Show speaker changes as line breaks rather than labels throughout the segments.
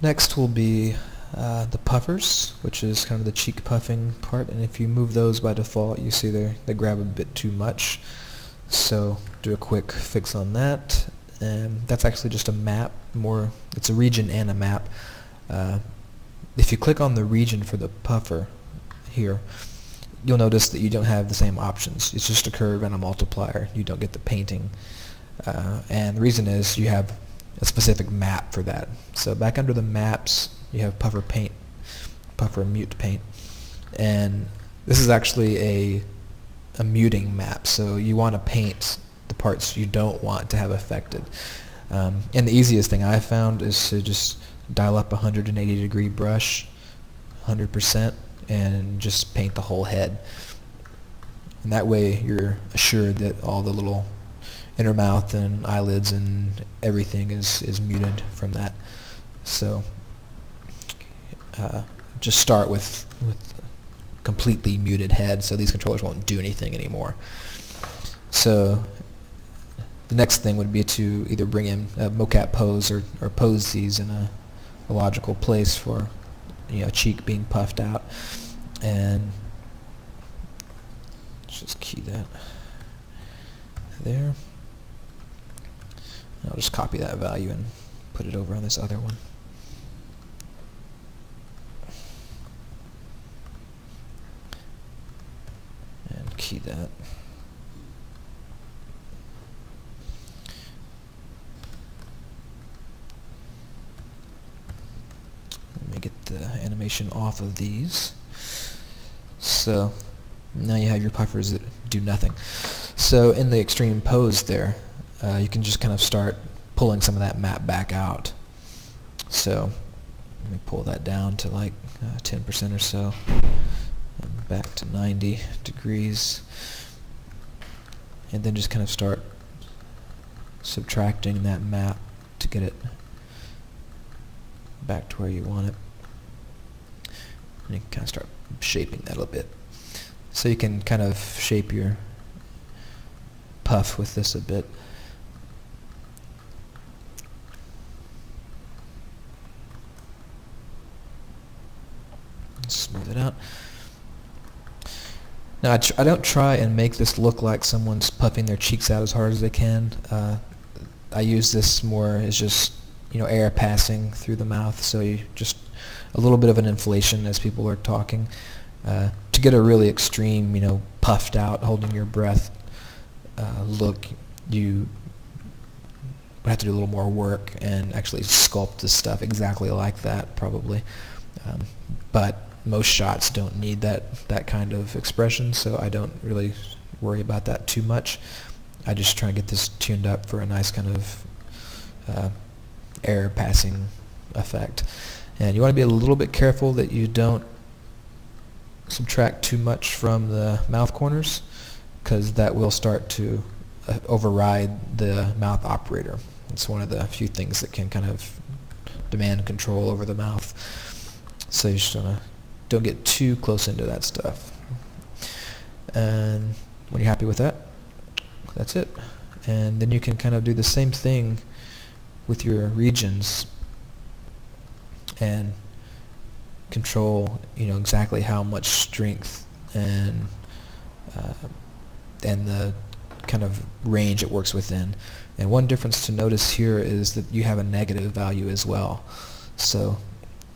Next will be the puffers, which is kind of the cheek puffing part, and if you move those by default, you see they grab a bit too much. So do a quick fix on that, and that's actually just a map. It's a region and a map. If you click on the region for the puffer here, you'll notice that you don't have the same options. It's just a curve and a multiplier. You don't get the painting. And the reason is you have a specific map for that. So back under the maps, you have puffer paint, puffer mute paint. And this is actually a muting map. So you want to paint the parts you don't want to have affected. And the easiest thing I've found is to just dial up a 180-degree brush, 100%, and just paint the whole head. And that way you're assured that all the little inner mouth and eyelids and everything is muted from that. So just start with completely muted head, so these controllers won't do anything anymore. So the next thing would be to either bring in a mocap pose or pose these in a logical place for cheek being puffed out. And let's just key that there. I'll just copy that value and put it over on this other one. And key that. Let me get the animation off of these. So now you have your puffers that do nothing. So in the extreme pose there, you can just kind of start pulling some of that map back out. So let me pull that down to like 10% or so, and back to 90 degrees, and then just kind of start subtracting that map to get it back to where you want it. And you can kind of start shaping that a little bit. So you can kind of shape your puff with this a bit. Smooth it out. Now I don't try and make this look like someone's puffing their cheeks out as hard as they can. I use this more as just air passing through the mouth, so you just a little bit of an inflation as people are talking. To get a really extreme, puffed out, holding your breath look, you would have to do a little more work and actually sculpt this stuff exactly like that, probably. But most shots don't need that kind of expression, so I don't really worry about that too much. I just try and get this tuned up for a nice kind of air passing effect. And you want to be a little bit careful that you don't subtract too much from the mouth corners, because that will start to override the mouth operator. It's one of the few things that can kind of demand control over the mouth. So you just don't get too close into that stuff. And when you're happy with that, that's it. And then you can kind of do the same thing with your regions and control, exactly how much strength and the kind of range it works within. And one difference to notice here is that you have a negative value as well. So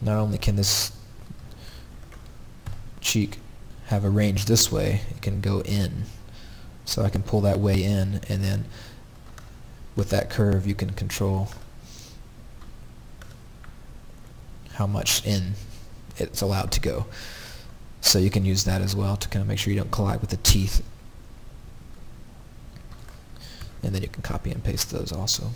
not only can this cheek have a range this way, it can go in. So I can pull that way in, and then with that curve you can control how much in it's allowed to go. So you can use that as well to kind of make sure you don't collide with the teeth. And then you can copy and paste those also.